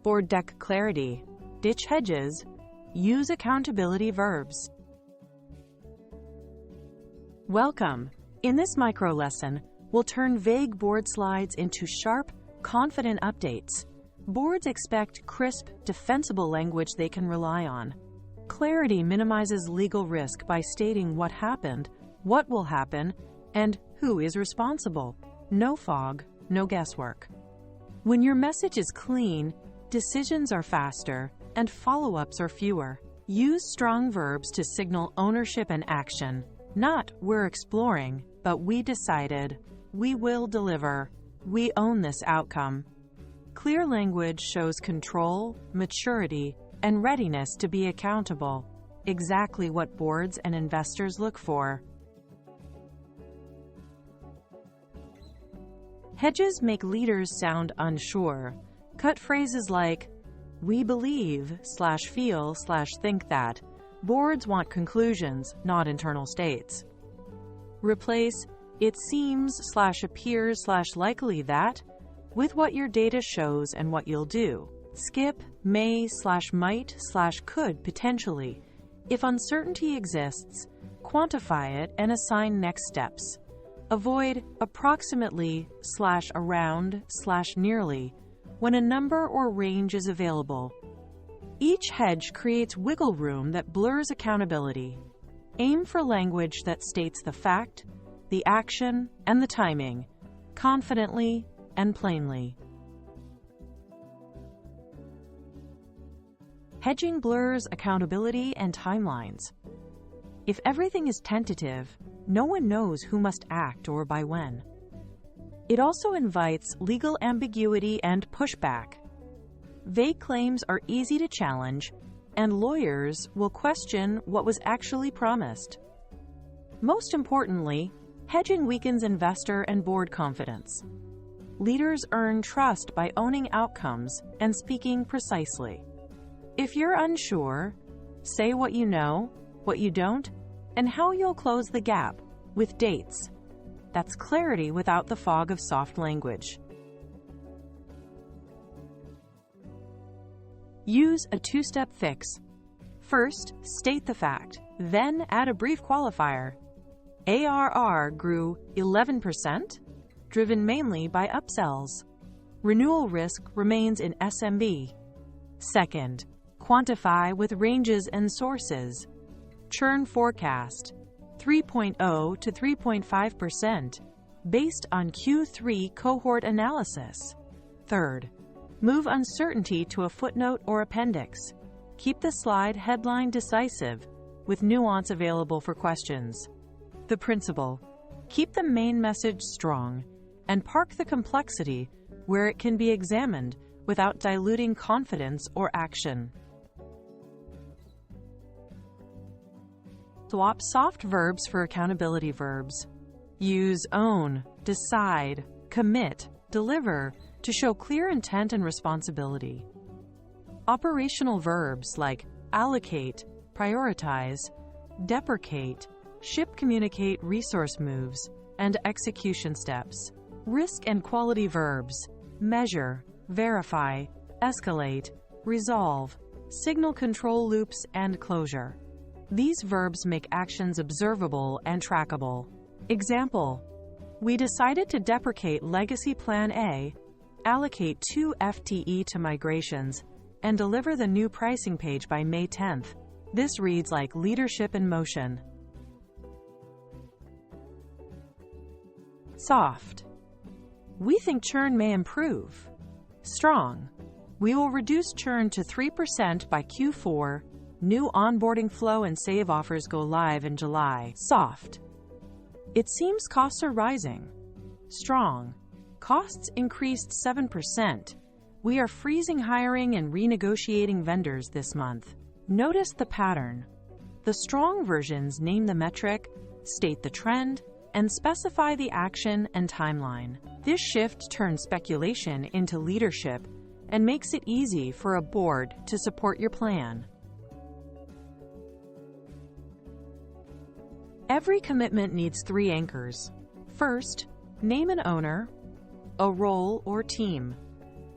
board deck clarity, ditch hedges, use accountability verbs. Welcome! In this micro lesson, we'll turn vague board slides into sharp, confident updates. Boards expect crisp, defensible language they can rely on. Clarity minimizes legal risk by stating what happened, what will happen, and who is responsible. No fog, no guesswork. When your message is clean, decisions are faster, and follow-ups are fewer. Use strong verbs to signal ownership and action. Not "we're exploring," but "we decided," "we will deliver," "we own this outcome." Clear language shows control, maturity, and readiness to be accountable. Exactly what boards and investors look for. Hedges make leaders sound unsure. Cut phrases like, "we believe," "feel," "think that." Boards want conclusions, not internal states. Replace "it seems," "appears," "likely that" with what your data shows and what you'll do. Skip "may," "might," "could," "potentially." If uncertainty exists, quantify it and assign next steps. Avoid "approximately," "around," "nearly" when a number or range is available. Each hedge creates wiggle room that blurs accountability. Aim for language that states the fact, the action, and the timing, confidently and plainly. Hedging blurs accountability and timelines. If everything is tentative, no one knows who must act or by when. It also invites legal ambiguity and pushback. Vague claims are easy to challenge, and lawyers will question what was actually promised. Most importantly, hedging weakens investor and board confidence. Leaders earn trust by owning outcomes and speaking precisely. If you're unsure, say what you know, what you don't, and how you'll close the gap, with dates. That's clarity without the fog of soft language. Use a two-step fix. First, state the fact, then add a brief qualifier. ARR grew 11%, driven mainly by upsells. Renewal risk remains in SMB. Second, quantify with ranges and sources. Churn forecast 3.0 to 3.5% based on Q3 cohort analysis. Third, move uncertainty to a footnote or appendix. Keep the slide headline decisive, with nuance available for questions. The principle: keep the main message strong and park the complexity where it can be examined without diluting confidence or action. Swap soft verbs for accountability verbs. Use own, decide, commit, deliver to show clear intent and responsibility. Operational verbs like allocate, prioritize, deprecate, ship communicate resource moves, and execution steps. Risk and quality verbs: measure, verify, escalate, resolve, signal control loops, and closure. These verbs make actions observable and trackable. Example: we decided to deprecate legacy plan A, allocate 2 FTE to migrations, and deliver the new pricing page by May 10th. This reads like leadership in motion. Soft: we think churn may improve. Strong: we will reduce churn to 3% by Q4. New onboarding flow and save offers go live in July. Soft: it seems costs are rising. Strong: costs increased 7%. We are freezing hiring and renegotiating vendors this month. Notice the pattern. The strong versions name the metric, state the trend, and specify the action and timeline. This shift turns speculation into leadership and makes it easy for a board to support your plan. Every commitment needs 3 anchors. First, name an owner, a role or team.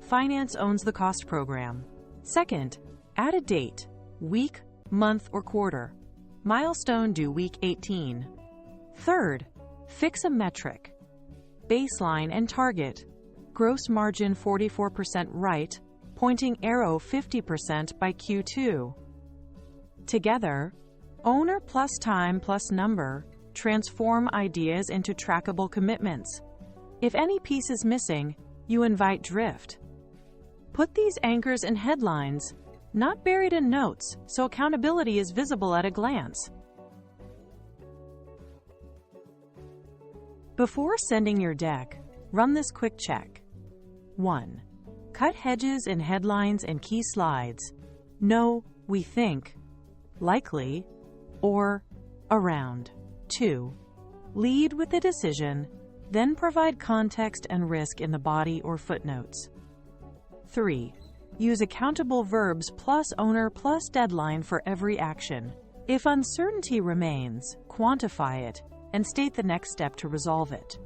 finance owns the cost program. Second, add a date, week, month, or quarter. Milestone due week 18. Third, fix a metric. Baseline and target. Gross margin 44% right, pointing arrow 50% by Q2. Together, owner plus time plus number transform ideas into trackable commitments. If any piece is missing, you invite drift. Put these anchors in headlines, not buried in notes, so accountability is visible at a glance. Before sending your deck, run this quick check. 1. Cut hedges in headlines and key slides. No, we think, likely, or around. 2. Lead with a decision, then provide context and risk in the body or footnotes. 3. Use accountable verbs plus owner plus deadline for every action. If uncertainty remains, quantify it and state the next step to resolve it.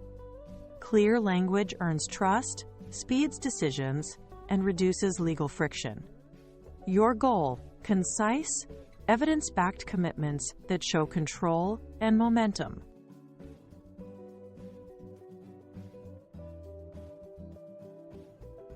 Clear language earns trust, speeds decisions, and reduces legal friction. Your goal: concise, evidence-backed commitments that show control and momentum.